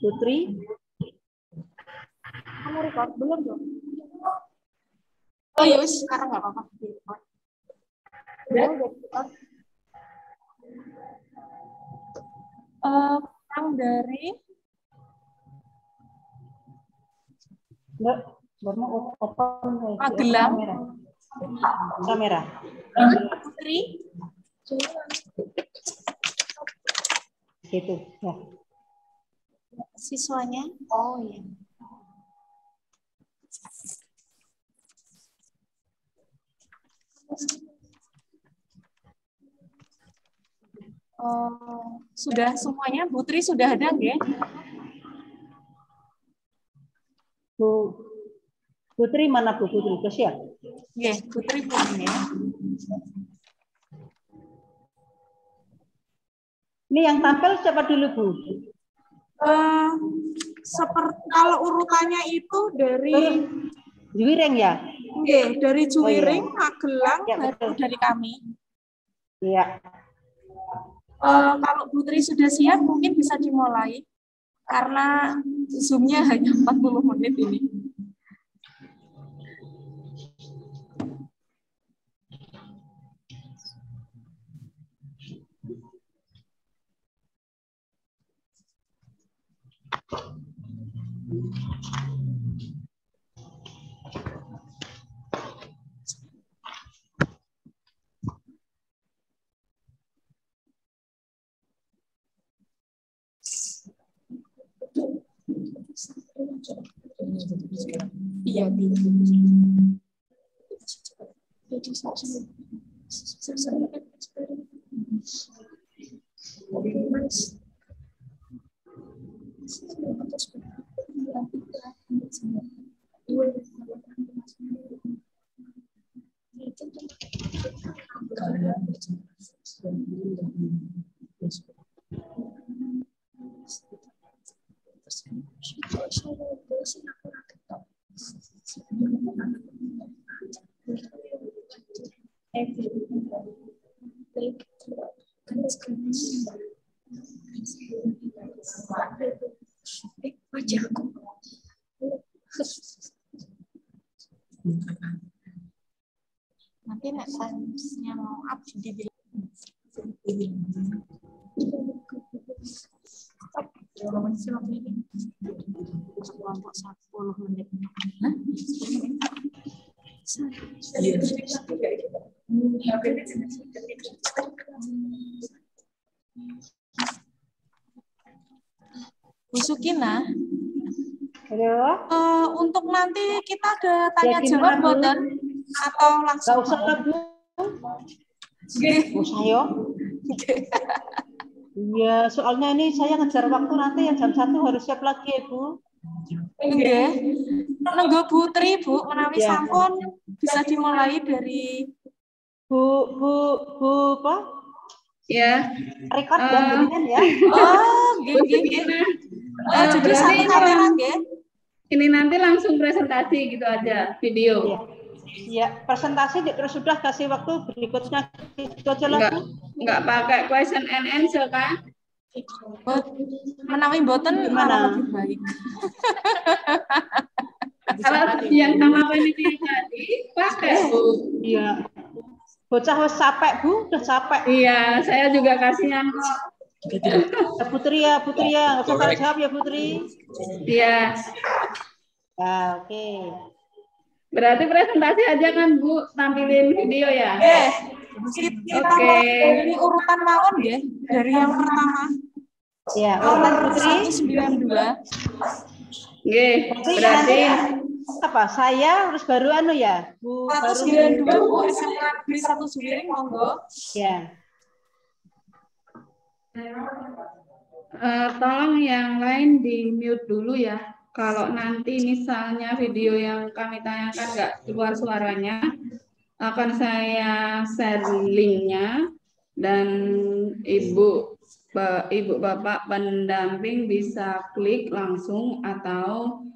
Putri. Kamu record belum dong? Oh iya, sekarang nggak apa-apa. Yang dari Magelang. Kamera. Putri. Gitu ya. Siswanya. Oh iya. Sudah semuanya, Putri sudah ada nggih? Putri mana Bu Putri? Kesiap? Nggih, Putri belum ya. Ini yang tampil siapa dulu Bu? Seperti kalau urutannya itu dari Juwiring ya? Nggih, dari Juwiring, Oh, iya. Magelang, Ya, baru dari kami. Iya. Kalau Putri sudah siap, mungkin bisa dimulai. Karena Zoom-nya hanya 40 menit ini. Iya, nanti nek sansnya mau up dibilang kelompok 10 menit. Bu Sukina, Halo. untuk nanti kita ada tanya jawab boten atau langsung? Gak usah lah Bu. Usah yo. Iya, soalnya ini saya ngejar waktu nanti yang jam 1 harus siap lagi ya Bu. Nggih. Nenggo Putri Bu, menawi Ya. sampun bisa dimulai dari Bu apa? Ya. Record dan jadikan ya. Oh, nggih. Jadi satu kamera nggih. Ini nanti langsung presentasi gitu aja, video. Iya, presentasi terus sudah kasih waktu berikutnya itu aja lah. Enggak pakai question and answer kan? Menawi boten malah lebih baik. Kalau yang sama panitia tadi pakai Bu. Iya. Bocah wis capek Bu, udah capek. Iya, saya juga kasihan kok. Putri ya, nggak usah jawab ya Putri. Iya. Nah, oke. Berarti presentasi aja kan Bu, tampilin video ya? Kita dari urutan mawon ya, dari yang pertama. Ya, urutan Putri 192. Nggih, berarti apa? Saya harus baru ya, Bu. 192 Bu, SMA Negeri 1 Juwiring, monggo. Ya. Tolong yang lain di mute dulu ya. Kalau nanti misalnya video yang kami tayangkan nggak keluar suaranya, akan saya share linknya dan ibu bapak pendamping bisa klik langsung atau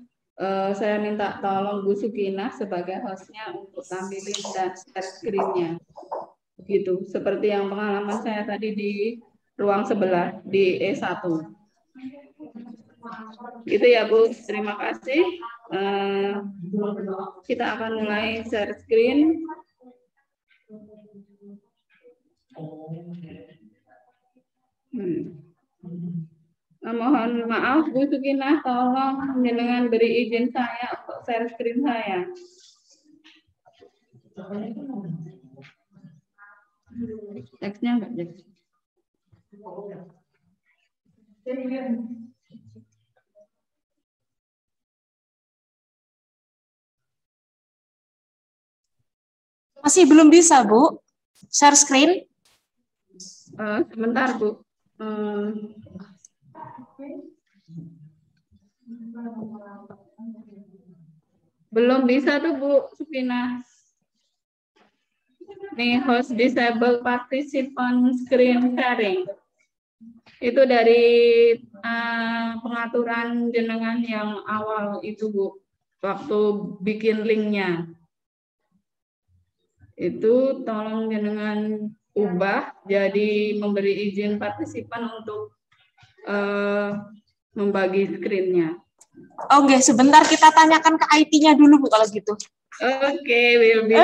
saya minta tolong Bu Sukina sebagai hostnya untuk tampilin dan share screen-nya. Begitu, seperti yang pengalaman saya tadi di ruang sebelah di E1. Gitu ya Bu, terima kasih. Kita akan mulai share screen. Mohon maaf Bu Sukinah, tolong dengan beri izin saya untuk share screen saya. Teksnya enggak jelas. Masih belum bisa, Bu? Share screen? Sebentar, Bu. Belum bisa tuh, Bu Supina. Nih, host disable participant screen sharing. Itu dari pengaturan jenengan yang awal itu, Bu. Waktu bikin linknya. Itu tolong jenengan ubah jadi memberi izin partisipan untuk membagi screen-nya. Oke, sebentar kita tanyakan ke IT-nya dulu Bu kalau gitu. Oke, will be.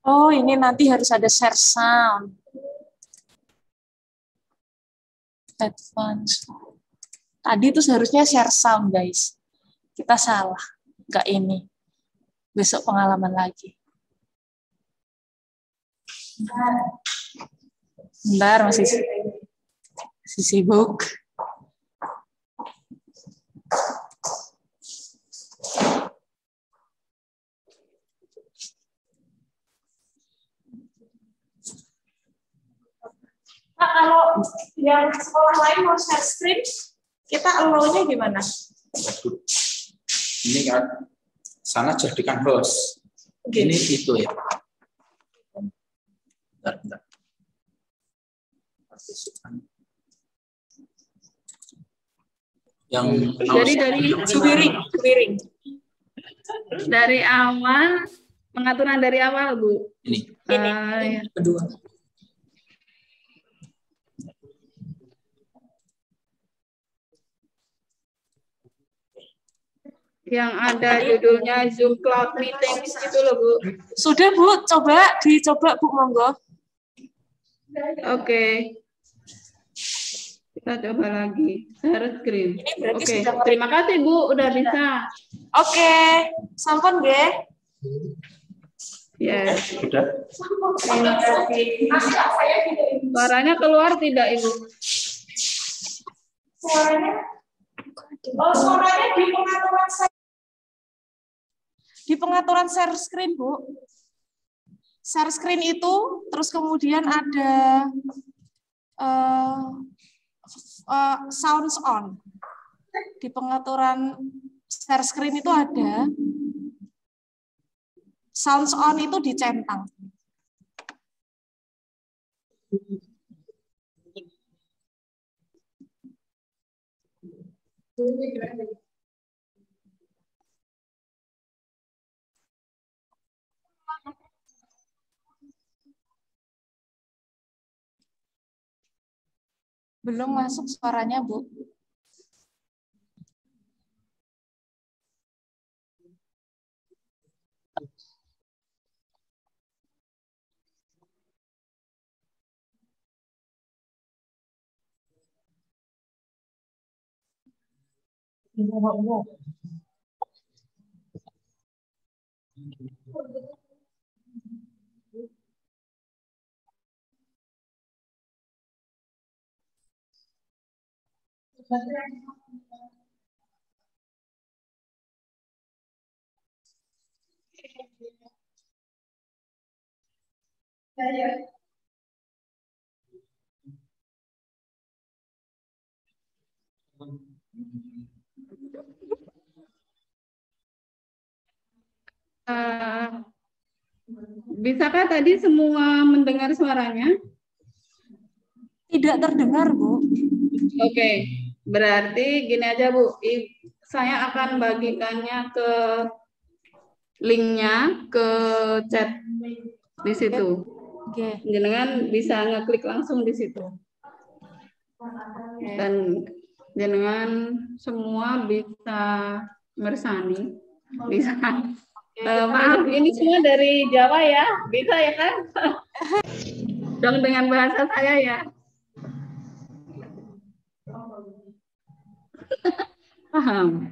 Oh, ini nanti harus ada share sound. Advance. Tadi itu seharusnya share sound, guys. Kita salah. Enggak ini. Besok pengalaman lagi. Bentar, masih sibuk. Nah, kalau yang sekolah lain mau share screen, kita allow-nya gimana? Ini kan sana jadikan host. Okay. Ini itu ya. Bentar. Yang dari Subiring. Dari awal, pengaturan dari awal, Bu. Ini. Kedua. Yang ada judulnya Zoom Cloud Meeting itu loh, Bu. Sudah, Bu. Dicoba, Bu, monggo. Oke. Kita coba lagi. Share screen. Oke. Terima kasih, Bu. Udah bisa. Oke. Sampun, nggih. Yes. Sudah. Terima kasih. Suaranya keluar tidak, Ibu? Suaranya di pengaturan share screen, Bu. Share screen itu, terus kemudian ada sounds on. Di pengaturan share screen itu ada sounds on itu dicentang. Belum masuk suaranya, Bu. Bisakah tadi semua mendengar suaranya? Tidak terdengar, Bu. Oke, berarti gini aja, Bu. saya akan bagikannya ke linknya ke chat di situ. Oke. Jenengan bisa ngeklik langsung di situ. Dan jenengan semua bisa mersani, bisa. Maaf, ini semua dari Jawa ya, bisa ya kan? Dong dengan bahasa saya ya. Paham.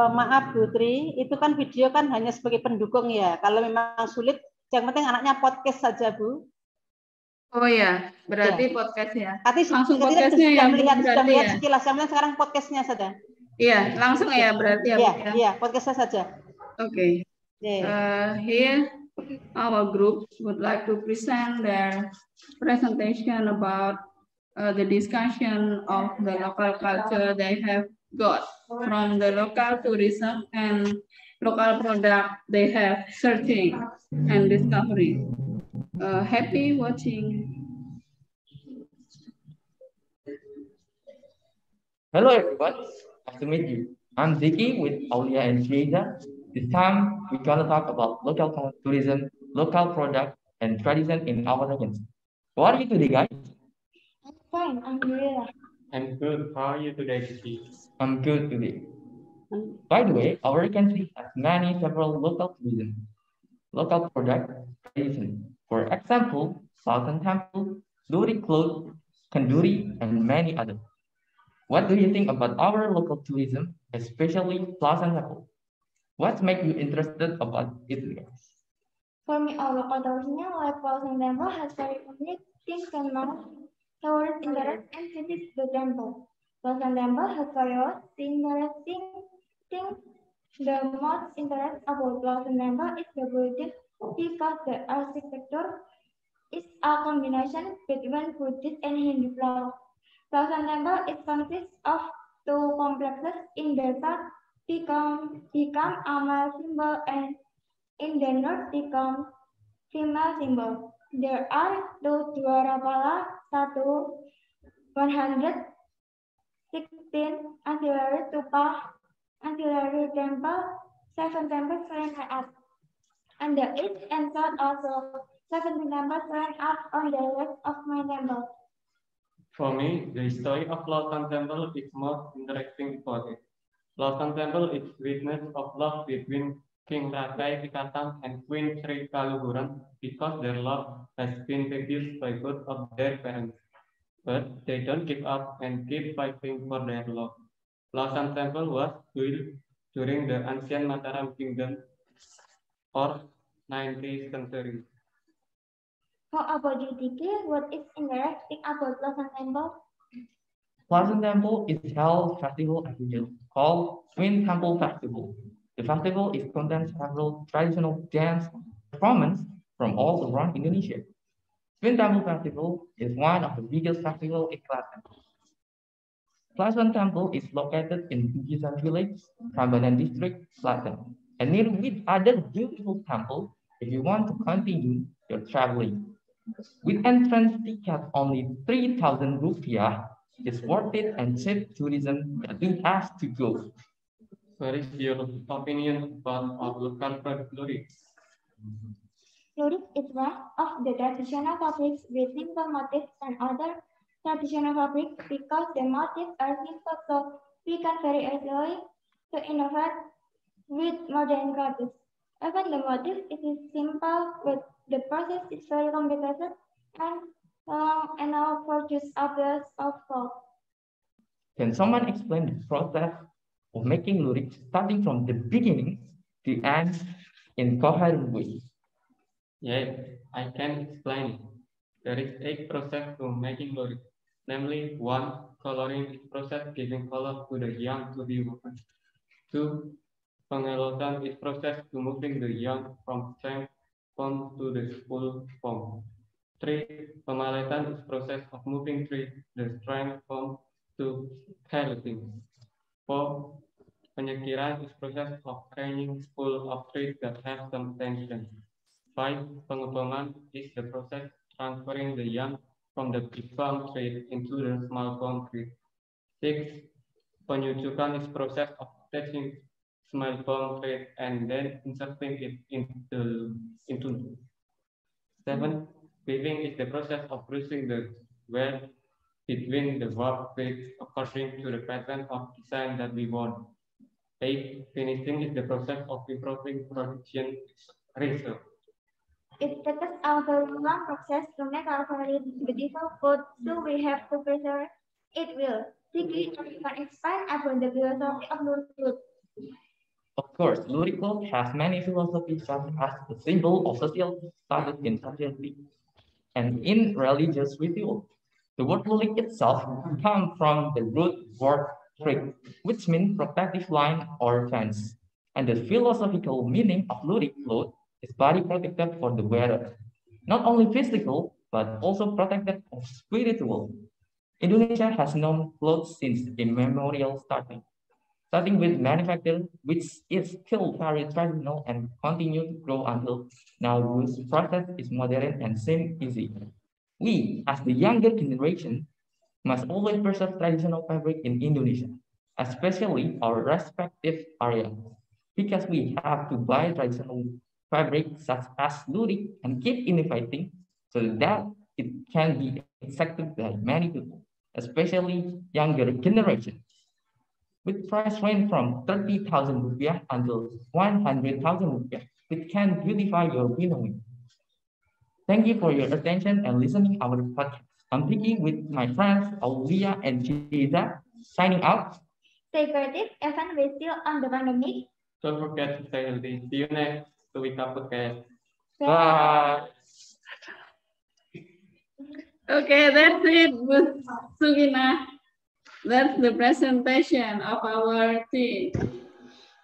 Maaf Bu Tri, itu kan video kan hanya sebagai pendukung ya. Kalau memang sulit, yang penting anaknya podcast saja Bu. Oh ya, berarti podcast ya. Tapi Langsung ketika podcastnya sudah ya, melihat berarti ya. sekilas, yang penting sekarang podcastnya saja. Iya, langsung ya berarti ya. Iya, Bu, ya. iya, podcastnya saja. Okay. Yeah. Here, our group would like to present their presentation about the discussion of the local culture they have got from the local tourism and local product they have searching and discovering. Happy watching. Hello everyone, nice to meet you. I'm Ziki with Aulia and Shieza. This time we're gonna talk about local tourism, local product, and tradition in our regions. How are you today, guys? I'm fine, alhamdulillah. I'm good. How are you today, Ziki? I'm good today. By the way, our country has several local tourism, local product, tradition. For example, Sultan Temple, Lurik Cloth, Kanduri, and many others. What do you think about our local tourism, especially Sultan Temple? What makes you interested about it, guys? For me, our local tourism like Sultan Temple has very unique things and more tourist interest and visit the temple. Sultan Temple has various interesting things. The most interesting about Sultan Temple is the beauty because the architecture is a combination between Buddhist and Hindu flow. Sultan Temple is consists of two complexes. In the south become a male symbol and in the north become female symbol. There are two Dwarapala, satu 116 ancillary stupa, ancillary temple, 7 temples stand up. And the east and south also 17 temples stand up on the left of my temple. For me, the story of Sultan Temple is most interesting about it. Sultan Temple is witness of love between King Rakai Pikatang and Queen Sri Kaluhuran because their love has been produced by both of their parents. But they don't give up and keep fighting for their love. Sultan Temple was built during the ancient Mataram Kingdom or 19th century. How about you, Diki? What is interesting about Sultan Temple? Sultan Temple is held festival every year called Twin Temple Festival. The festival is contains several traditional dance performances from all around Indonesia. Twin Temple Festival is one of the biggest festivals in Klaten. Klaten Temple is located in Bugis Village, Prambanan District, Klaten, and near with other beautiful temples if you want to continue your traveling. With entrance ticket only 3,000 rupiah, it's worth it and cheap tourism that you have to go. What is your opinion about our local product, Lurik? Lurik is one of the traditional fabrics with simple motifs and other traditional fabrics because the motifs are simple, so we can very easily to innovate with modern crafts. Even the motif it is simple, but the process is very complicated and long enough for just a piece of cloth. Can someone explain the process of making lurik starting from the beginning to end in coherent way? Yes, I can explain it. There is a process to making lurik. Namely, 1. Coloring is process giving color to the yarn to be woven. 2. Pengelotan is process to moving the yarn from strand form to the spool form. 3. Pemaletan is process of moving the strand form to pelleting. 4. Penyekiran is process of training spool of thread that have some tension. 5. Pengubangan is the process transferring the young from the big palm thread into the small palm thread. 6. Penyucukan is process of attaching small palm thread and then inserting it into. 7. Weaving is the process of brushing the web between the warp threads according to the pattern of design that we want. 8. Finishing is the process of improving production ratio. It takes a very long process to make a very beautiful food, so we have to preserve it well. Tiki can expand upon the philosophy of lurik. Of course, lurik cloth has many philosophies such as the symbol of social status in society and in religious ritual. The word lurik itself comes from the root word trik, which means protective line or fence. And the philosophical meaning of lurik cloth is body protected for the wearer, not only physical, but also protected of spiritual. Indonesia has known clothes since immemorial starting with manufacture, which is still very traditional and continue to grow until now, whose process is modern and seems easy. We, as the younger generation, must always preserve traditional fabric in Indonesia, especially our respective areas, because we have to buy traditional fabric such as lurik and keep innovating so that it can be accepted by many people, especially younger generations. With price range from 30,000 rupiah until 100,000 rupiah, it can beautify your winnowing. Thank you for your attention and listening our podcast. I'm speaking with my friends Aulia and Chiza, signing out. Stay creative, even we're still on the pandemic. Don't forget to stay healthy. See you next Wika Podcast. Bye. Okay, that's it, Bu Sugina. That's the presentation of our team.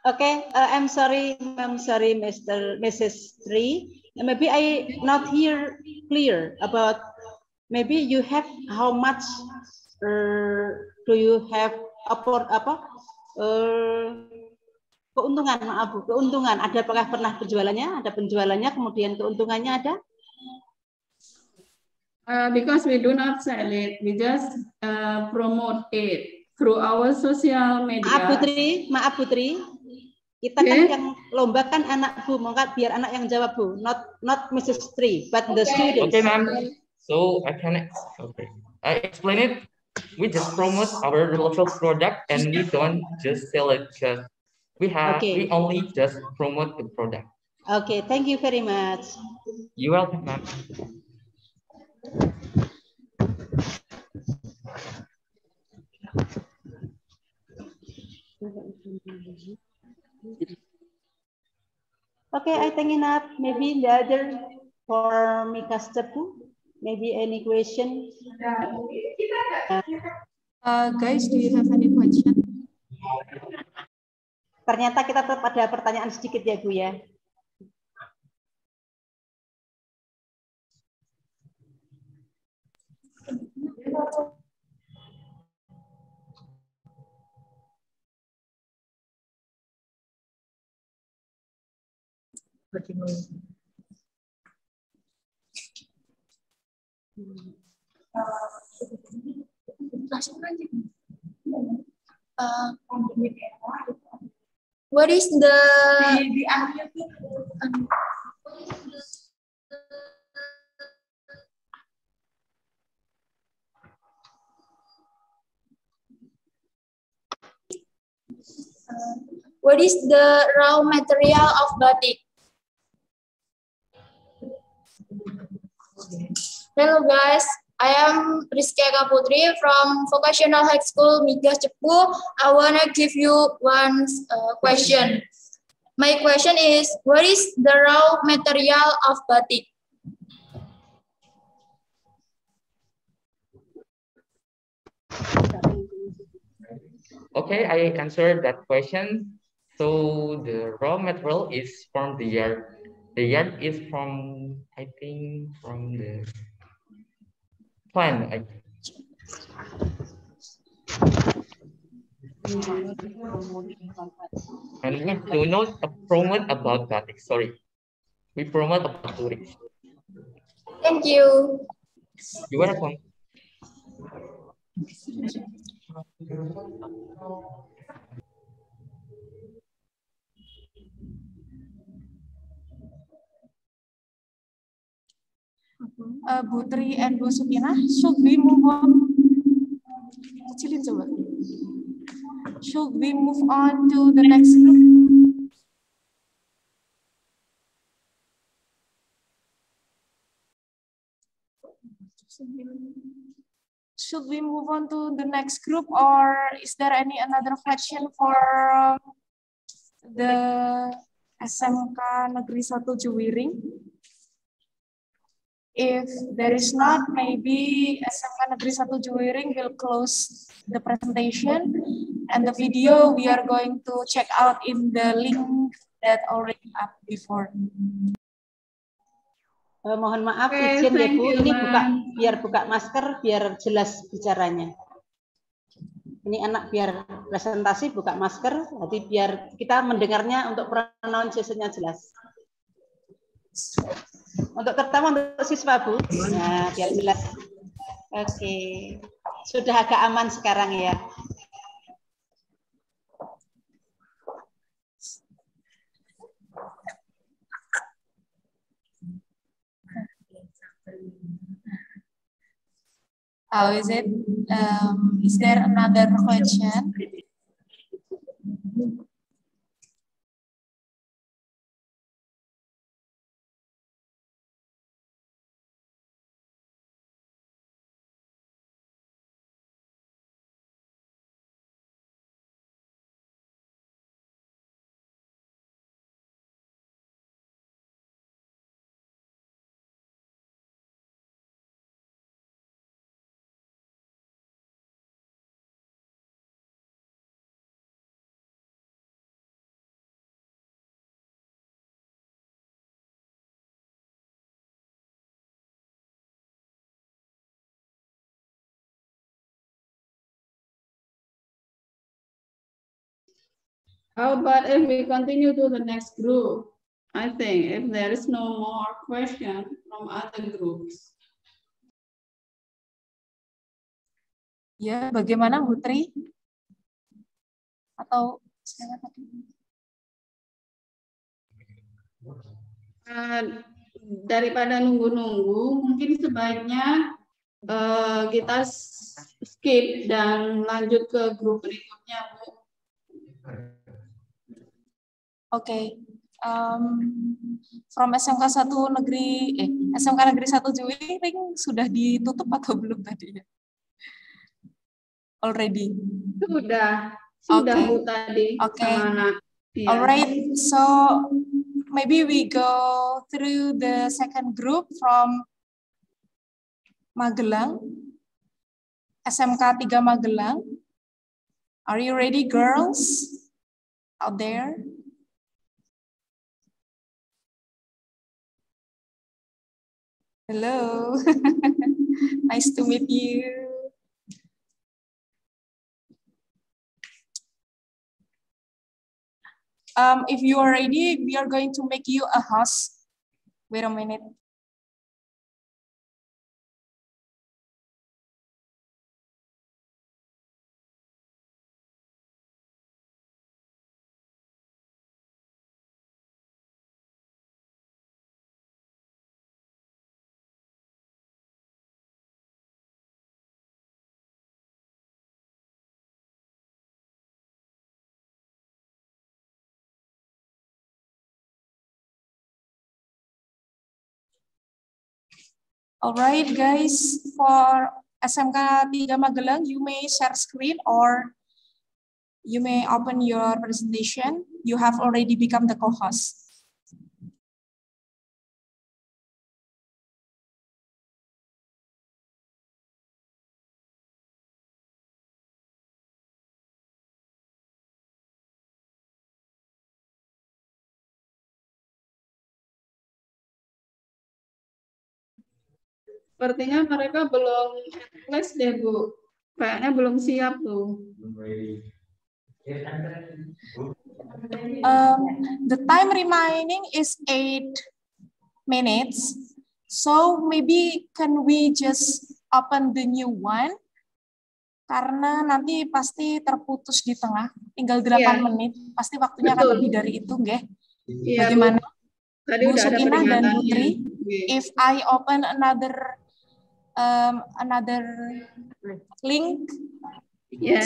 Okay, I'm sorry, Mrs. Tri. Maybe I not hear clear about. Maybe you have how much do you have keuntungan, maaf Bu, keuntungan. Ada apakah pernah penjualannya? Ada penjualannya, kemudian keuntungannya ada? Because we do not sell it, we just promote it through our social media. Maaf Putri, kita kan yang lombakan anak Bu, maka biar anak yang jawab Bu, not Mrs. Tri, but the students. Okay, ma'am. So I explain it. We just promote our local product and we don't just sell it. Just we only just promote the product. Okay, thank you very much. You're welcome, ma'am. Okay, I think enough. Maybe the other for Mika Stepu. Maybe any question? Guys, do you have any question? Ternyata kita tetap ada pertanyaan sedikit ya Bu ya. What is the what is the raw material of batik? Hello guys, I am Rizky Eka Putri from Vocational High School Migas Cepu. I want to give you one question. My question is, what is the raw material of batik? Okay, I answered that question. So the raw material is from the yarn. The yan is from, I think, from the plant. And we do not promote about batik. Sorry, we promote about tourists. Thank you. You're welcome. Bu Tri and Bu Sukina, should we move on? Kecilin coba. Should we move on to the next group? Should we move on to the next group, or is there any another question for the SMK Negeri 1 Juwiring? If there is not, maybe SMK Negeri 1 Juwiring will close the presentation, and the video we are going to check out in the link that already up before. Mohon maaf, Oke, izin ya thank Bu, you, ini ma'am. biar buka masker, biar jelas bicaranya. Ini anak biar presentasi buka masker, jadi biar kita mendengarnya untuk pronunciation-nya jelas. Untuk terutama untuk siswa Bu, nah biar jelas. Oke, sudah agak aman sekarang ya. How is it? Is there another question? How about if we continue to the next group? I think if there is no more question from other groups. Ya, bagaimana Bu Tri? Atau siapa tadi? Daripada nunggu-nunggu, mungkin sebaiknya kita skip dan lanjut ke grup berikutnya, Bu. Oke. From SMK 1 Negeri SMK Negeri 1 Juwiring sudah ditutup atau belum tadi? Already. Sudah Okay. Bu tadi. Okay. Sama anak. Ya. Alright. So maybe we go through the second group from Magelang. SMK 3 Magelang. Are you ready, girls? Out there? Hello. Nice to meet you. If you are ready, we are going to make you a host. Wait a minute. All right, guys, for SMK 3 Magelang, you may share screen or you may open your presentation. You have already become the co-host. Sepertinya mereka belum les deh, Bu. Kayaknya belum siap tuh. The time remaining is 8 minutes. So maybe can we just open the new one? Karena nanti pasti terputus di tengah. Tinggal 8 menit. Pasti waktunya akan lebih dari itu, nggih. Iya, Bagaimana? Tadi Bu udah ada Sukinah dan peringatannya. Putri, if I open another link,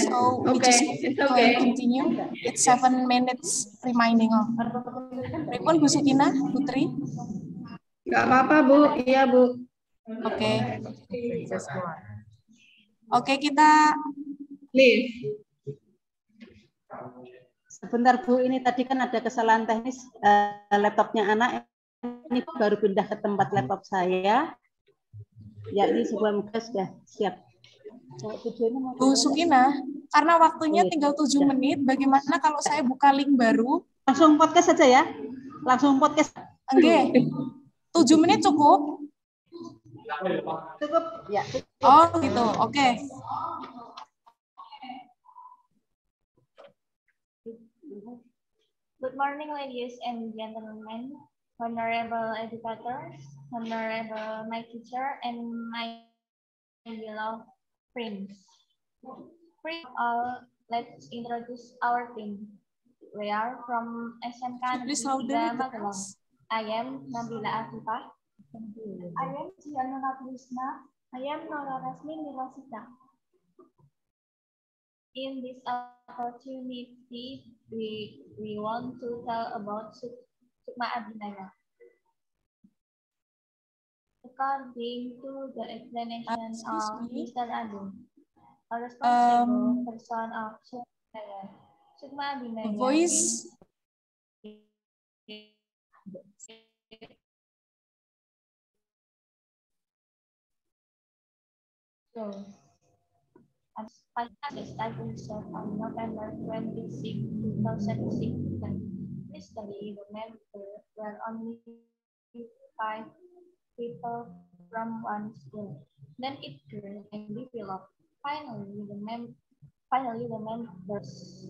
so we just go and continue. It's 7 minutes remaining. Pripun Bu Sukinah, Putri? Nggak apa-apa, Bu. Iya, Bu. Oke. Oke, kita Leave. Sebentar Bu, ini tadi kan ada kesalahan teknis laptopnya anak. Ini baru pindah ke tempat laptop saya. Ya, ini sebuah muka sudah siap. Bu Sukinah, karena waktunya tinggal 7 menit, bagaimana kalau saya buka link baru? Langsung podcast saja ya? Langsung podcast. Enggak. 7 menit cukup? Cukup, ya. Oh gitu, oke. Good morning, ladies and gentlemen, honorable educators, honorable my teacher, and my beloved friends. First of all, let's introduce our team. We are from SMK Please louder. I am Nabila Afifah. I am Cianona Krishna. I am Nora Rasmi Nirasita. In this opportunity, we want to tell about Sukma Abhinaya. According to the explanation of Mr. Agung, a responsible person of Sukma Abhinaya. Voice. So, established on November 26, 2006. Initially, the members were only 5 people from one school. Then it grew and developed. Finally, the members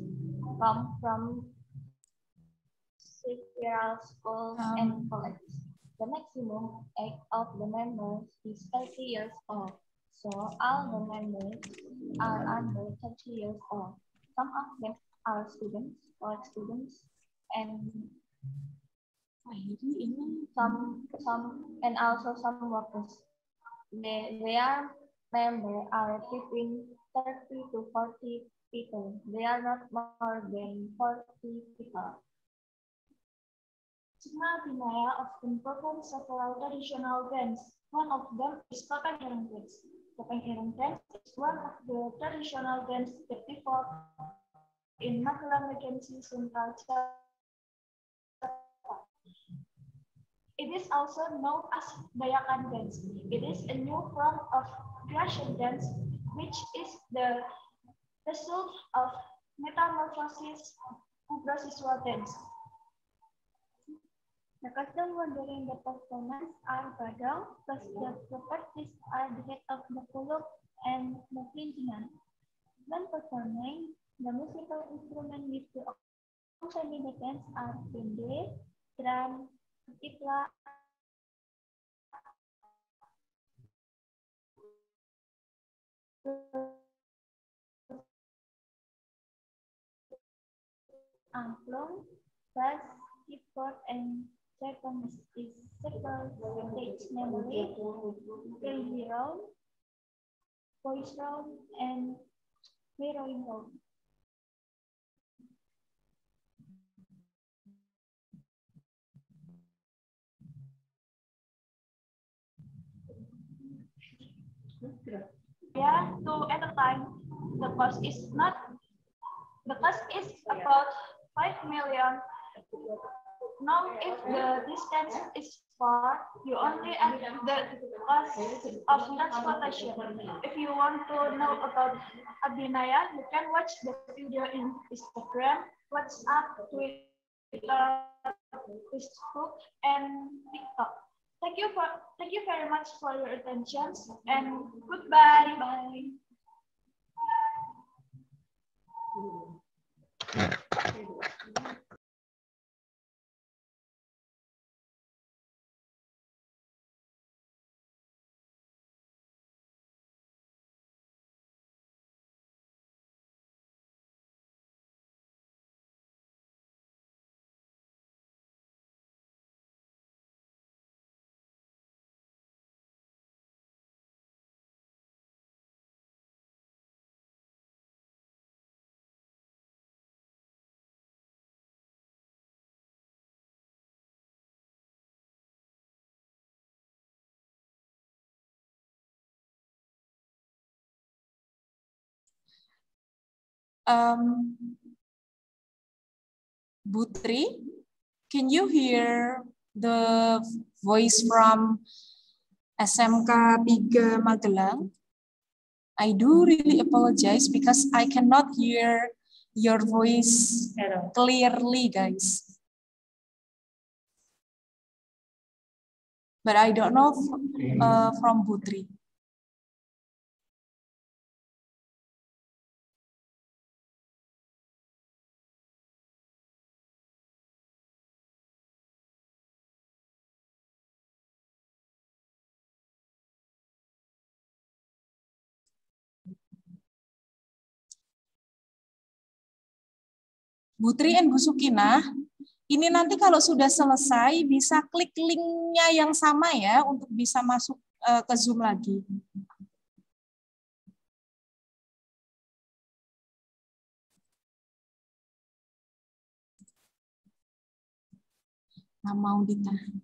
come from several schools and colleges. The maximum age of the members is 30 years old. So all the members are under 30 years old. Some of them are students, college students, and some workers. Their members are between 30 to 40 people. They are not more than 40 people. Sukma Abhinaya often performs several traditional dance. One of them is Topeng Ireng dance. Topeng Ireng dance is one of the traditional dance that developed in Magelang Regency Central Jakarta. It is also known as Dayakan dance. It is a new form of creation dance, which is the result of metamorphosis of processual dance. The custom during the performance are badal, plus the properties are the head of the puluk and the pimpingan. When performing, the musical instrument used to accompany the dance are bende, drum, kitla, angklung, bass, keyboard, and Japanese is several stage memory, baby round, voice round, and mirroring round. Yeah, to entertain, the cost is about 5 million. Now, if the distance is far, you only add the cost of transportation. If you want to know about Abhinaya, you can watch the video in Instagram, WhatsApp, Twitter, Facebook, and TikTok. Thank you very much for your attention and goodbye. Bye. Butri, can you hear the voice from SMK 3 Magelang? I do really apologize because I cannot hear your voice clearly, guys. But I don't know from Butri. Butri and Bu Sukinah, ini nanti kalau sudah selesai bisa klik linknya yang sama ya untuk bisa masuk ke Zoom lagi. Nggak mau ditahan.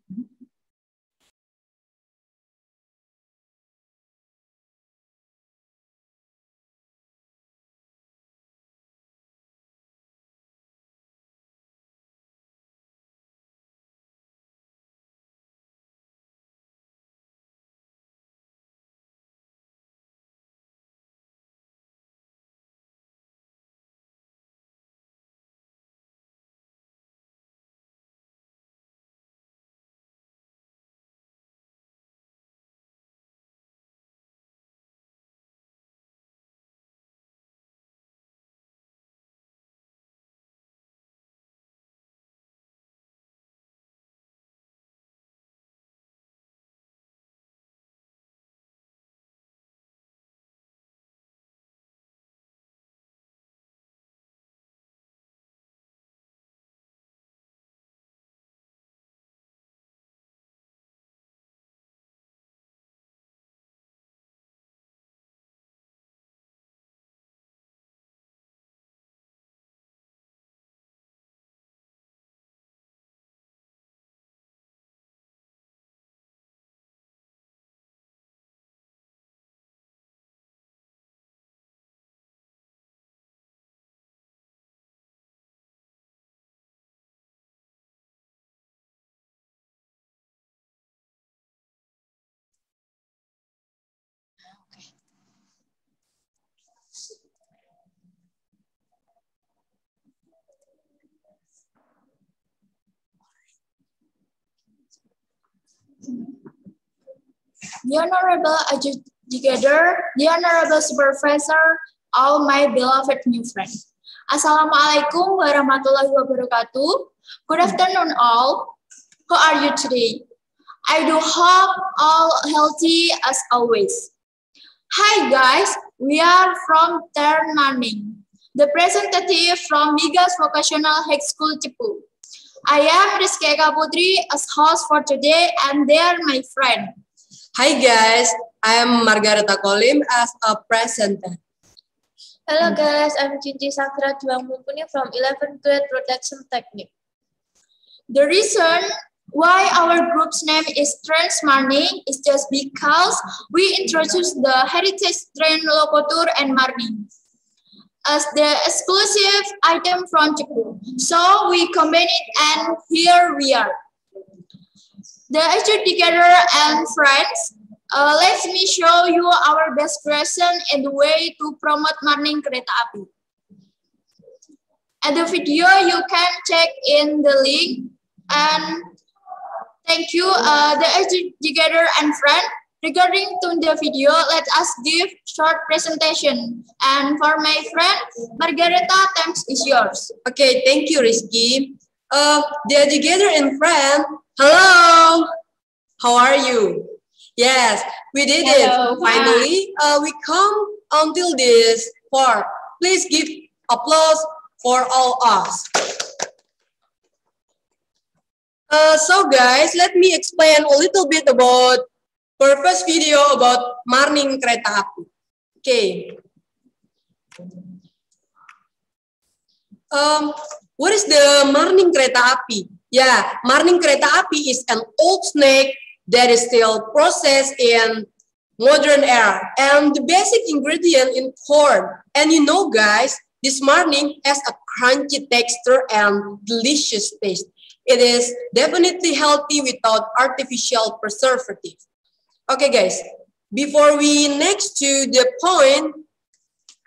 The Honorable Adjudicator, the Honorable Supervisor, all my beloved new friends. Assalamualaikum warahmatullahi wabarakatuh. Good afternoon all. How are you today? I do hope all healthy as always. Hi guys, we are from Ternaning, the representative from Migas Vocational High School Cepu. I am Rizky Eka Putri as host for today and they are my friend. Hi guys, I am Margareta Kolim as a presenter. Hello guys, I'm Cinci Sakra Juang Mumpuni from 11th grade Production Technique. The reason why our group's name is Trans Marning is just because we introduced the heritage train locomotive and marning as the exclusive item from Cepu. So we combine it and here we are. The adjudicator and friends, let me show you our best version and the way to promote marning kereta api. And the video you can check in the link and Thank you, the educator and friend. Regarding to the video, let us give short presentation. And for my friend, Margareta, thanks is yours. Okay, thank you, Rizky. The educator and friend, hello. How are you? Yes, we did it. Finally, we come until this part. Please give applause for all us. So guys, let me explain a little bit about purpose video about Marning Kereta Api. Okay. What is the Marning Kereta Api? Yeah, Marning Kereta Api is an old snake that is still processed in modern era, and the basic ingredient in corn. And you know, guys, this marning has a crunchy texture and delicious taste. It is definitely healthy without artificial preservative. Okay, guys, before we next to the point,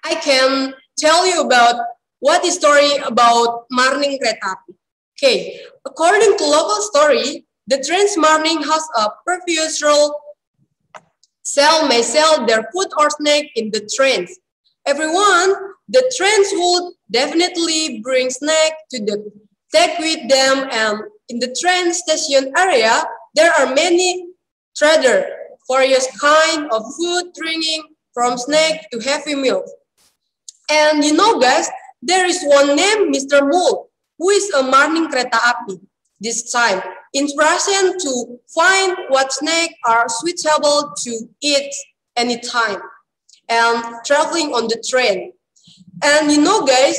I can tell you about what is story about Marning Kereta Api. Okay, according to local story, the train's marning has a previous role. May sell their food or snack in the trains. Everyone, the trains would definitely bring snack to take with them, and in the train station area, there are many traders, various kind of food, drinking, from snack to heavy meals. And you know, guys, there is one named Mr. Mole, who is a Marning Kereta Api. This time, inspiration to find what snacks are suitable to eat anytime, and traveling on the train. And you know, guys,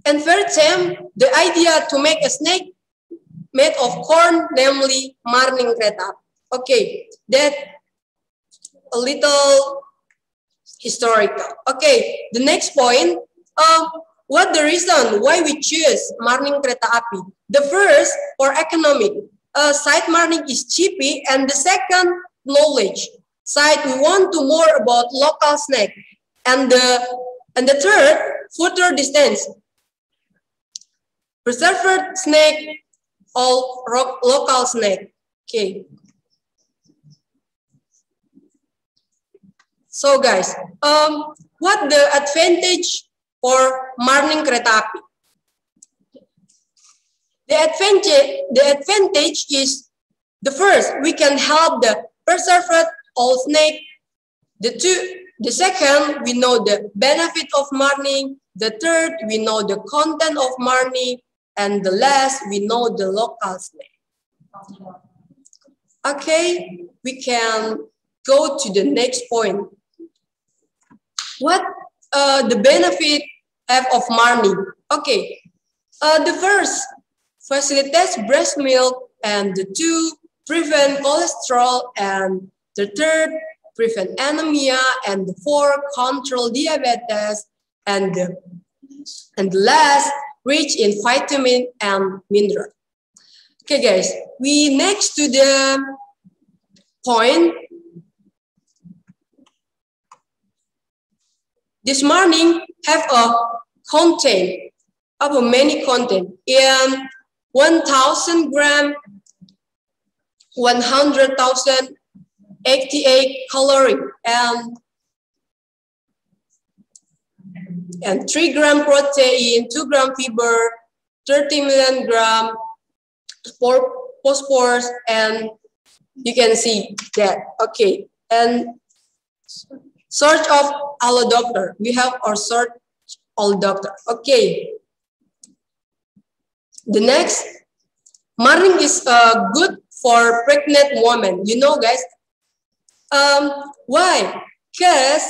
and first time, the idea to make a snack made of corn, namely Marning Kereta Api. Okay, that a little historical. Okay, the next point. What the reason why we choose Marning Kereta Api? The first, for economic. Side marning is cheapy, and the second, knowledge. Side, we want to more about local snack. And the third, further distance. Preserved snack, all local snack. Okay. So guys, what the advantage for Marning Kereta Api? The advantage is, the first, we can help the preserved old snake. The second, we know the benefit of marning. The third, we know the content of marning. And the last, we know the local snake. Okay, we can go to the next point. What the benefit of marning? Okay, the first, facilitates breast milk, and the two, prevent cholesterol, and the third, prevent anemia, and the fourth, control diabetes, and the last, rich in vitamin and mineral. Okay, guys, we next to the point. This marning have a content of many content. In 1,000 gram, 100,000, 88 calorie, and 3 gram protein, 2 gram fiber, 30 milligram phosphorus, and you can see that. Okay, and search of Allo Doctor. We have our search Allo Doctor. Okay. The next, marning is good for pregnant women. You know, guys. Why? Because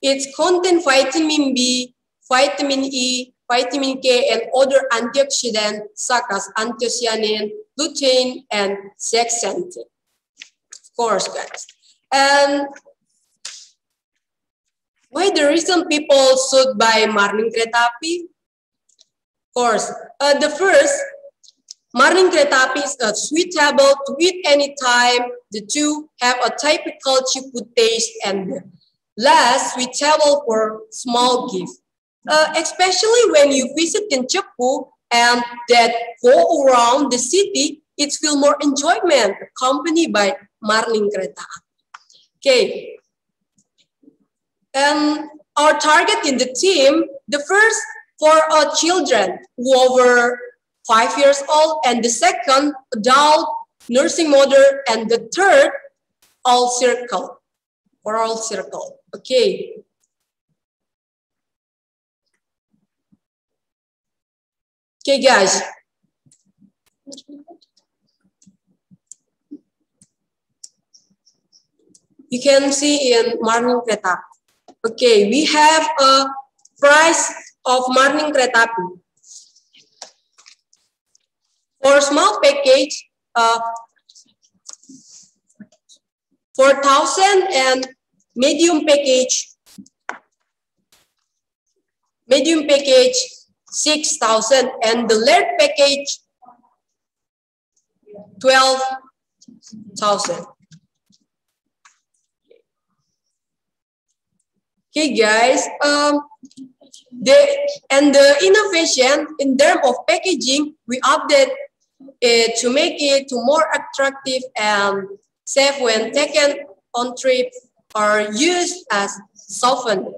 it contains vitamin B, vitamin E, vitamin K, and other antioxidants such as anthocyanin, lutein, and zeaxanthin. Of course, guys. And why the reason people should buy Marning Kereta Api? Of course, the first, Marning Kereta Api is suitable to eat anytime. The two, have a typical chiput taste, and the last, suitable for small gift. Especially when you visit in Cepu and that go around the city, it feel more enjoyment accompanied by marning kereta api. Okay. And our target in the team, the first for our children who over 5 years old, and the second adult nursing mother, and the third all circle. Okay. Okay, guys. You can see in marning kereta api. Okay, we have a price of marning kereta api. For small package, 4,000, and medium package 6,000, and the large package 12,000. Okay, guys. The innovation in terms of packaging, we update it to make it more attractive and safe when taken on trip or used as souvenir.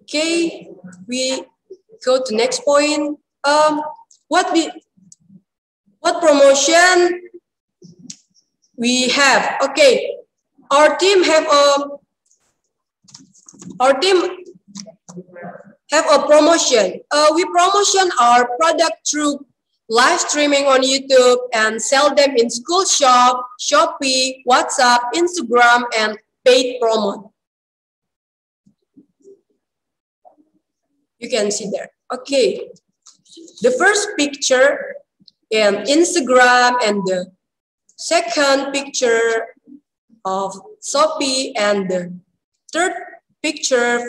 Okay, we go to next point. What promotion we have? Okay, our team have a promotion. We promotion our product through live streaming on YouTube and sell them in school shop, Shopee, WhatsApp, Instagram, and paid promo. You can see there. Okay. The first picture in Instagram, and the second picture of Shopee, and the third picture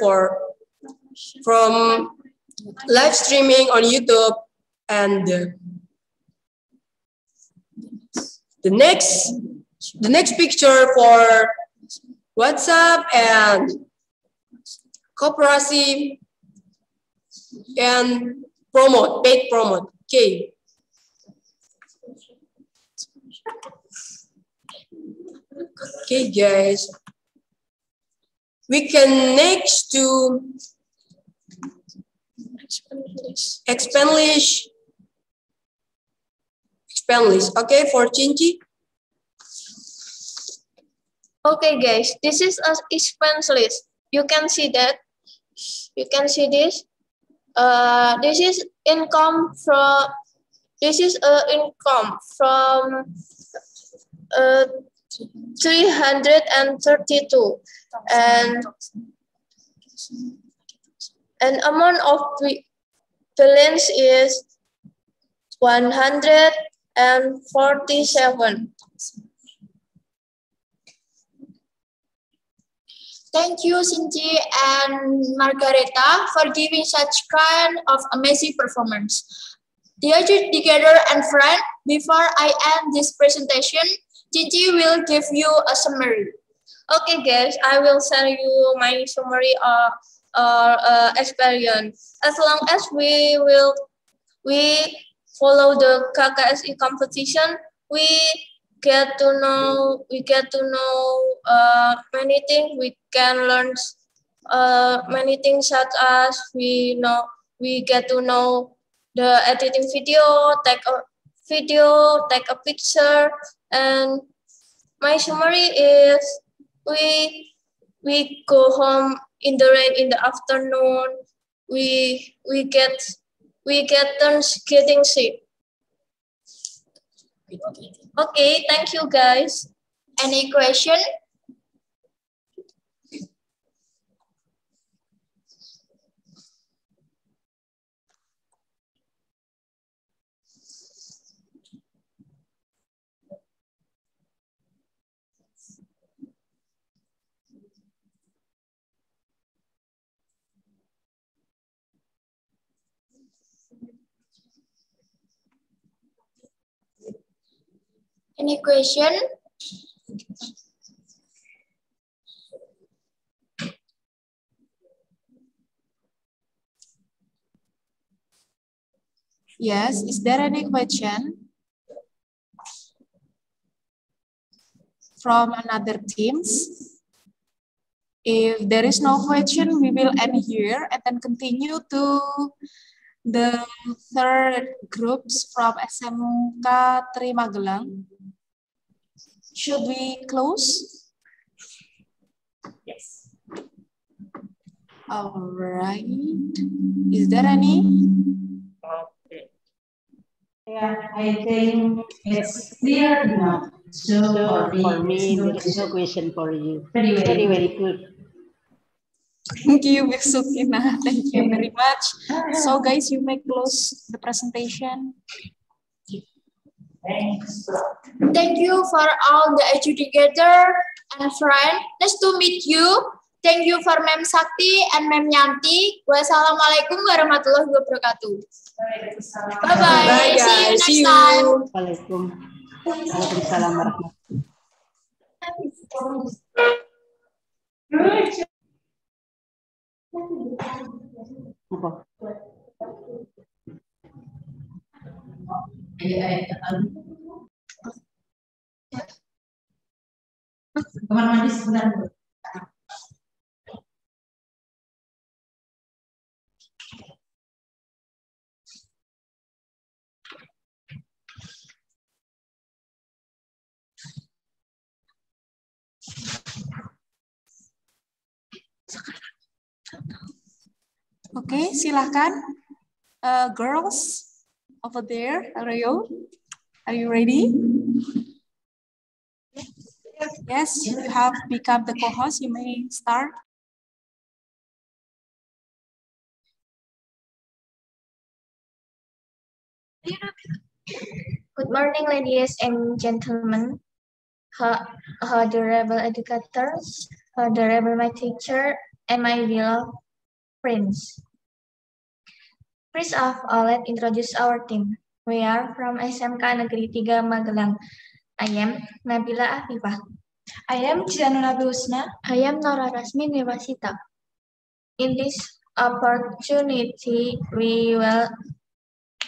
from live streaming on YouTube, and the next picture for WhatsApp and Koperasi and paid promote. Okay. Okay, guys. We can next to expand list. Okay, for Chinchi. Okay, guys, this is an expense list. You can see that. You can see this. This is income from. This is income from 332, and amount of balance is 147. Thank you, Cindy and Margareta, for giving such kind of amazing performance. Dear educator and friend, before I end this presentation, Cindy will give you a summary. Okay, guys, I will share you my summary or experience. As long as we follow the KKSI competition, we get to know many things. We can learn many things, such as we get to know the editing video, take a picture, and my summary is we go home in the rain in the afternoon. We get getting sick. Okay, thank you, guys. Any question? Any question? Yes, is there any question from another teams? If there is no question, we will end here and then continue to the third groups from SMK 3 Magelang. Should we close? Yes. All right. Is there any? Okay. Yeah, I think it's clear enough. So for me, there is no question for you. Very good. Thank you, Ms. Sukina. Thank you very much. So guys, you may close the presentation. Thanks. Thank you for all the educator and friend. Nice to meet you. Thank you for Mem Sakti and Mem Yanti. Wassalamualaikum warahmatullahi wabarakatuh. Bye-bye. Bye, See you guys. next See you. time. Waalaikumsalam warahmatullahi wabarakatuh. Kamar mandi sebentar. Okay, silakan. Girls over there, are you ready? Yes, you have become the co-host. You may start. Good morning, ladies and gentlemen, honorable educators, honorable my teacher, and my beloved friends. First of all, let's introduce our team. We are from SMK Negeri 3 Magelang. I am Nabila Afifah. I am Cianuna Husna. I am Nora Rasmi Nirwasita. In this opportunity, we will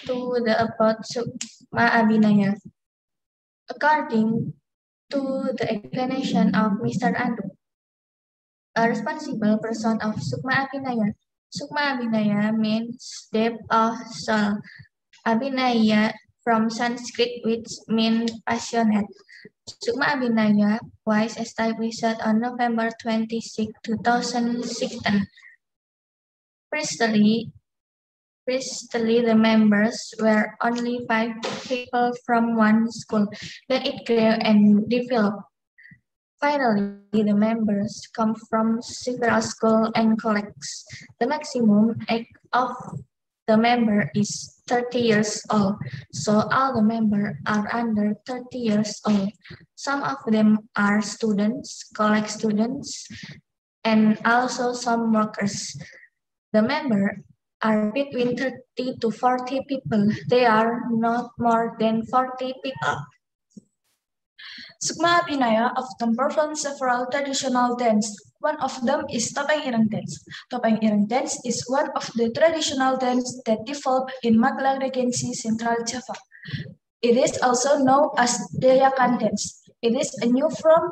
do the about Sukma Abhinaya. According to the explanation of Mr. Andu, a responsible person of Sukma Abhinaya. Sukma Abhinaya means depth of soul. Abhinaya from Sanskrit, which means passionate. Sukma Abhinaya was established on November 26, 2016. Previously, the members were only 5 people from one school. Then it grew and developed. Finally, the members come from several schools and colleges. The maximum age of the member is 30 years old, so all the members are under 30 years old. Some of them are students, college students, and also some workers. The members are between 30 to 40 people. They are not more than 40 people. Sukma Abhinaya often performs several traditional dances. One of them is Topeng Ireng dance. Topeng Ireng dance is one of the traditional dances that developed in Magelang Regency, Central Java. It is also known as Dayakan dance. It is a new form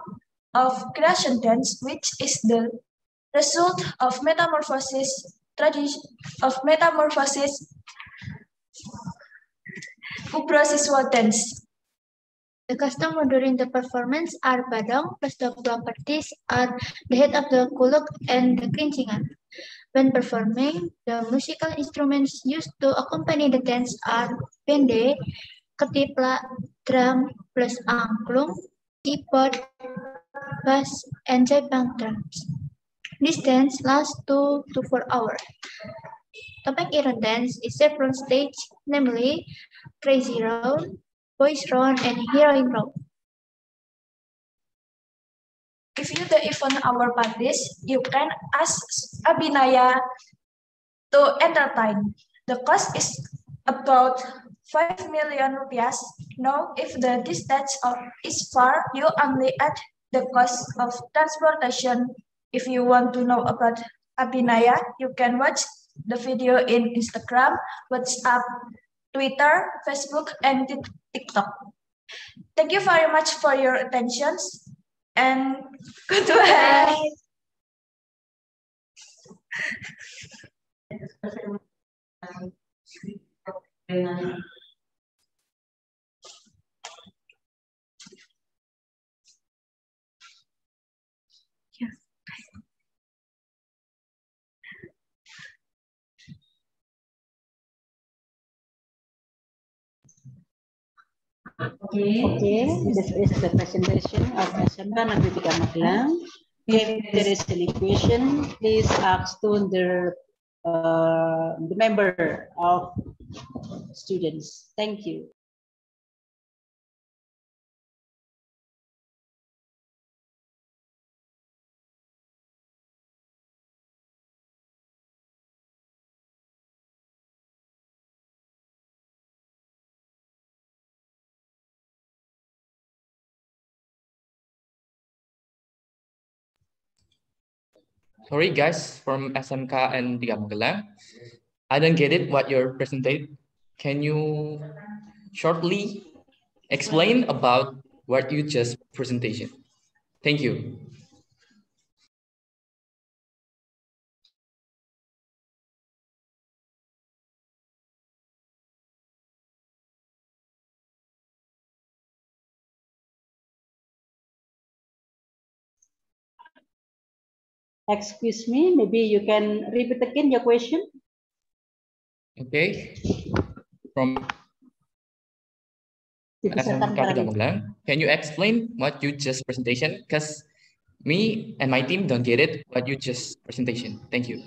of creation dance, which is the result of metamorphosis uprasiswa dance. The customer during the performance are badong, plus the properties are the head of the kuluk and the kerincingan. When performing, the musical instruments used to accompany the dance are bende, ketipla, drum, plus angklung, keyboard, bass, and jaipang drums. This dance lasts 2 to 4 hours. Topeng Ireng dance is several stages, namely Crazy Round, Boys Round, and Heroine Round. If you don't even our parties, you can ask Abhinaya to entertain. The cost is about 5 million rupiah. Now, if the distance is far, you only add the cost of transportation. If you want to know about Abhinaya, you can watch the video in Instagram, WhatsApp Twitter, Facebook, and TikTok. Thank you very much for your attention and goodbye. Okay, this is the presentation of SMK Negeri 3 Magelang. If there is any question, please ask to the member of students. Thank you. Sorry guys from SMK and Tiga Magelang. I don't get it what you're presenting. Can you shortly explain about what you just presentation? Thank you. Excuse me, maybe you can repeat again your question. Okay. From SMK Tiga Magelang, can you explain what you just presentation? Because me and my team don't get it what you just presentation. Thank you.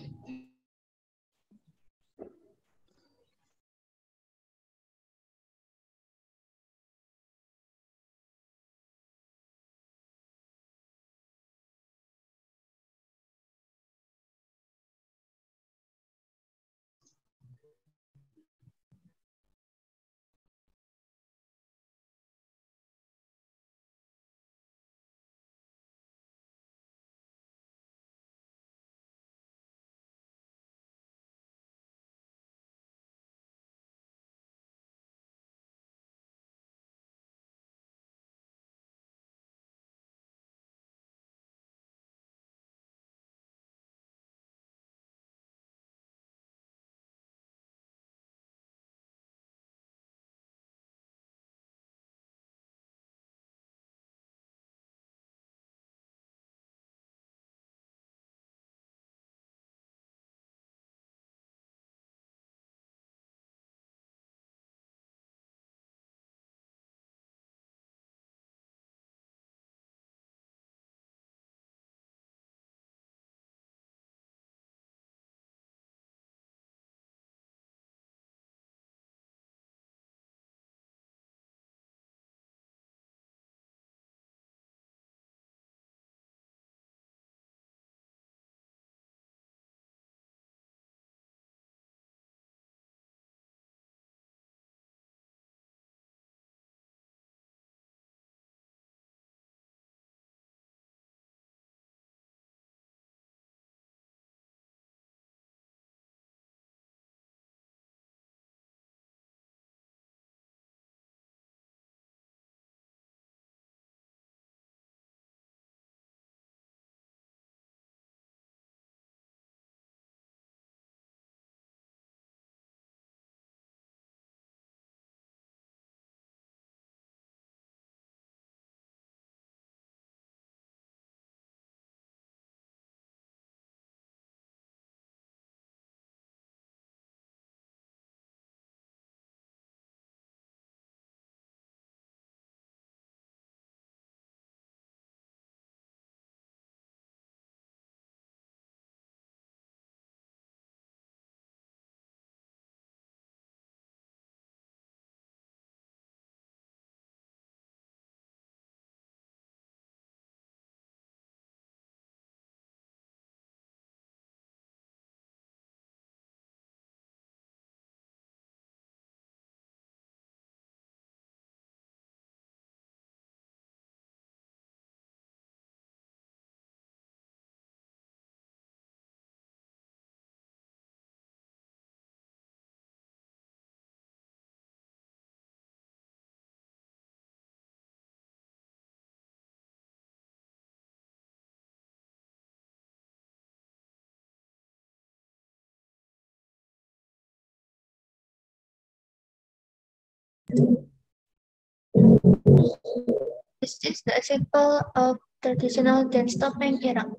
This is the example of traditional dance topeng ireng.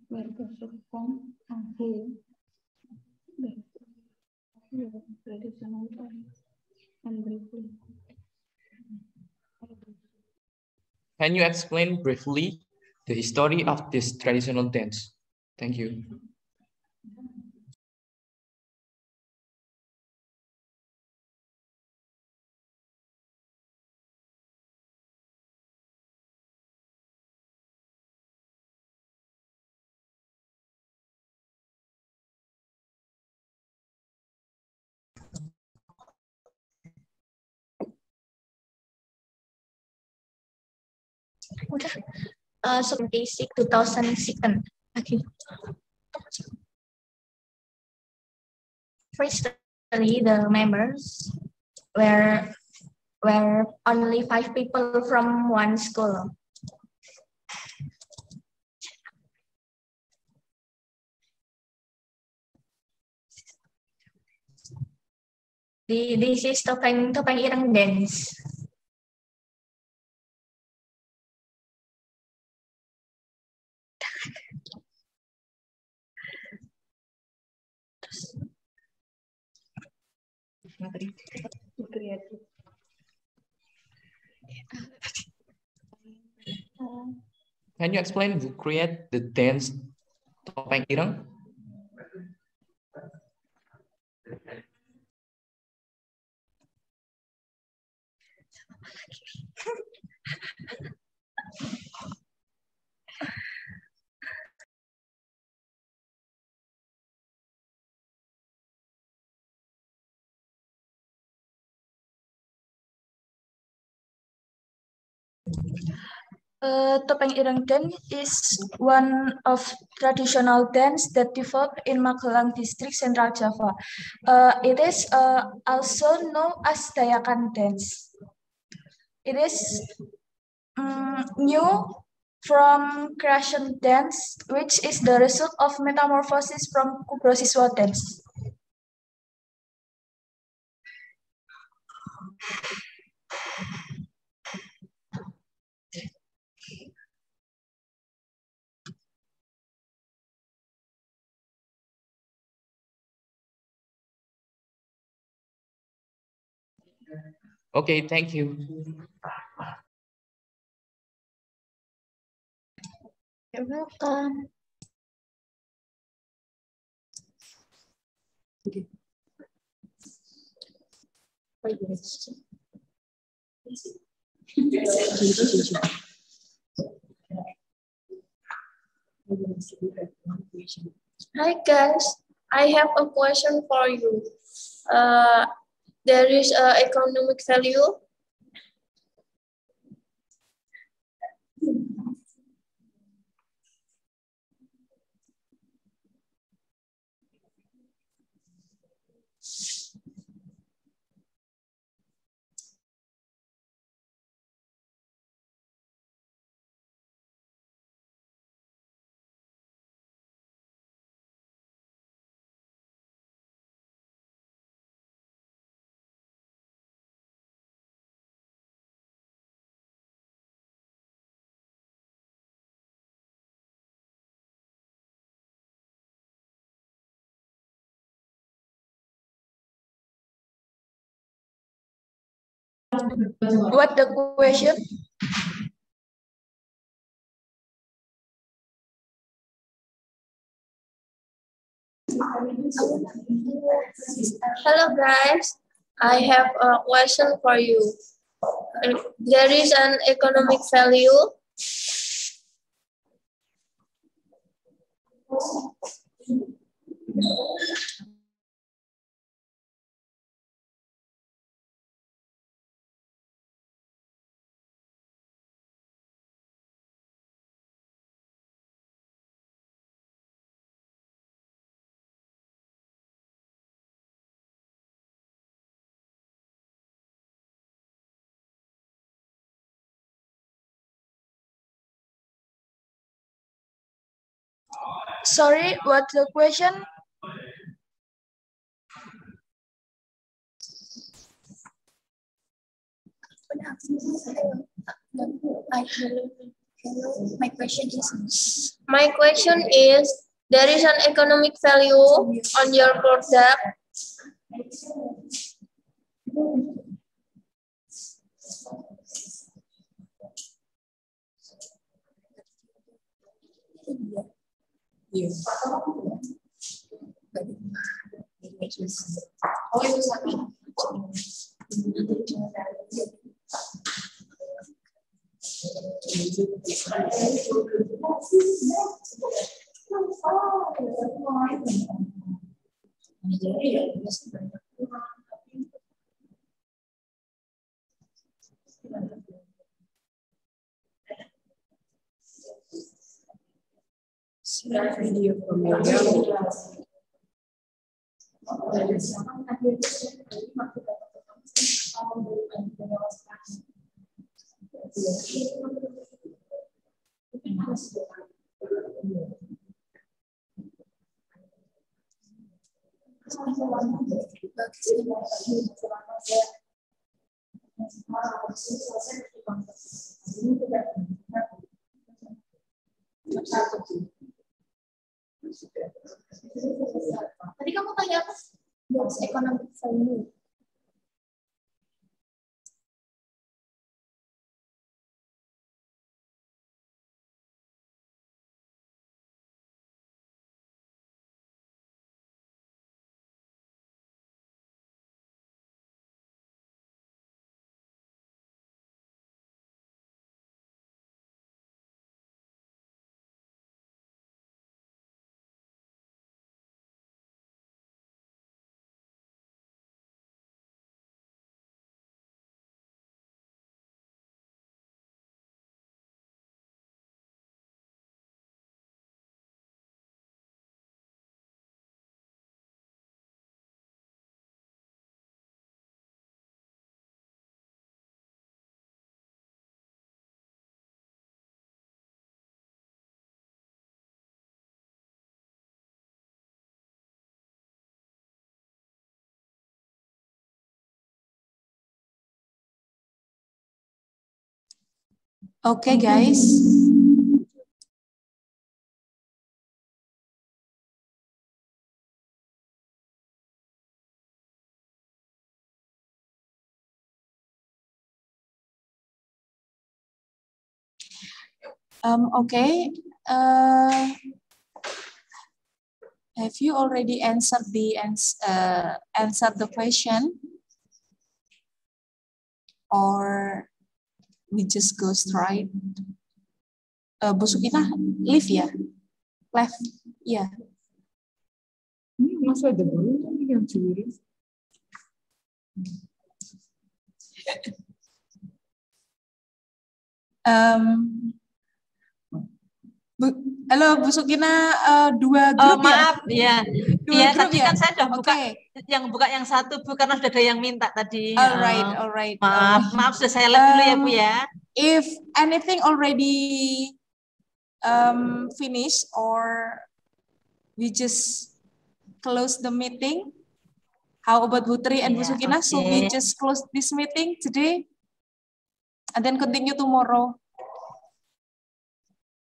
Where the from and here. Traditional and briefly. Can you explain briefly the history of this traditional dance? Thank you. Udah, 2002. Okay. Firstly, the members were only 5 people from one school. This is topeng ireng dance. Can you explain who create the dance topeng ireng? Topeng Ireng dance is one of traditional dance that developed in Magelang district, Central Java. It is also known as Dayakan dance. It is new from creation dance, which is the result of metamorphosis from Kubrosiswa dance. Okay, thank you. You're welcome. Hi guys, I have a question for you. There is economic value. What the question? Hello guys, I have a question for you. There is an economic value. Sorry, what's the question? My question is, there is an economic value on your product. Tadi kamu tanya apa? What's economic value? Okay, guys. Okay. Have you already answered the question, or we just go straight? Bu Sukina, leave ya, left, ya. Ini masih ada baru yang curi. Halo Bu Sukina, dua grup maaf, ya. Iya, tadi ya? kan saya sudah buka, yang buka yang satu Bu, karena sudah ada yang minta tadi. Alright. Maaf, sudah saya lihat dulu ya Bu ya. If anything already finished, or we just close the meeting, how about Bu Tri and Bu Sukina? So we just close this meeting today, and then continue tomorrow.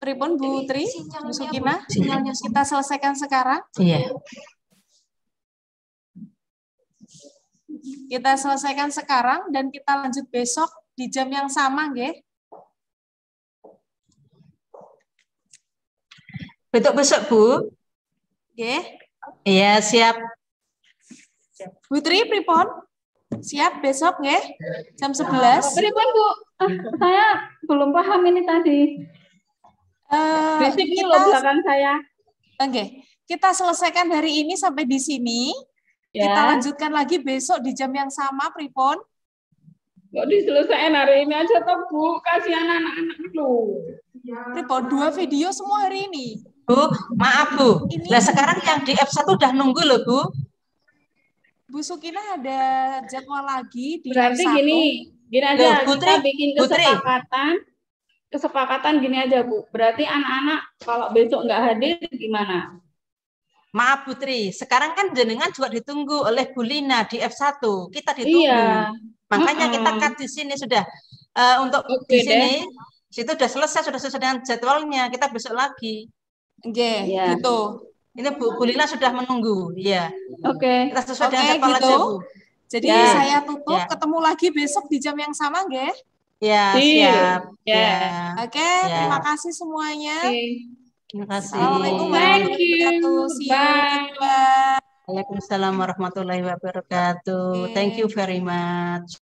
Pripun Bu Tri, Bu Sukina, kita selesaikan sekarang. Iya. Kita selesaikan sekarang dan kita lanjut besok di jam yang sama, nggih. Besok Bu. Nggih. Iya, siap. Bu Tri, pripun? Siap besok, nggih? Jam 11. Pripun Bu? Saya belum paham ini tadi. Basic loh belakang saya. Oke, kita selesaikan hari ini sampai di sini. Ya. Kita lanjutkan lagi besok di jam yang sama, pripun? Kok diselesaikan hari ini aja toh Bu? Kasihan anak-anak lu. Pripun, 2 video semua hari ini. Bu, maaf Bu. Nah sekarang yang di F1 udah nunggu loh Bu. Bu Sukina ada jadwal lagi di Berarti F1. gini aja, Putri, kita bikin kesepakatan. kesepakatan gini aja Bu. Berarti anak-anak kalau besok nggak hadir gimana? Maaf Putri, sekarang kan jenengan juga ditunggu oleh Bu Lina di F1. Kita ditunggu. Iya. Makanya kita cut di sini sudah untuk di sini. Situ sudah selesai dengan jadwalnya. Kita besok lagi. Oke, Ya. gitu. Ini Bu Lina sudah menunggu. Iya. Oke. Kita sesuai dengan Oke, jadwal gitu. aja, Bu. Jadi Ya. saya tutup, Ya. ketemu lagi besok di jam yang sama, nggih? Ya, siap. Ya. Oke, Ya. terima kasih semuanya. Terima kasih. Assalamualaikum Thank warahmatullahi you. wabarakatuh. See you. Bye. Bye. Waalaikumsalam warahmatullahi wabarakatuh. Thank you very much.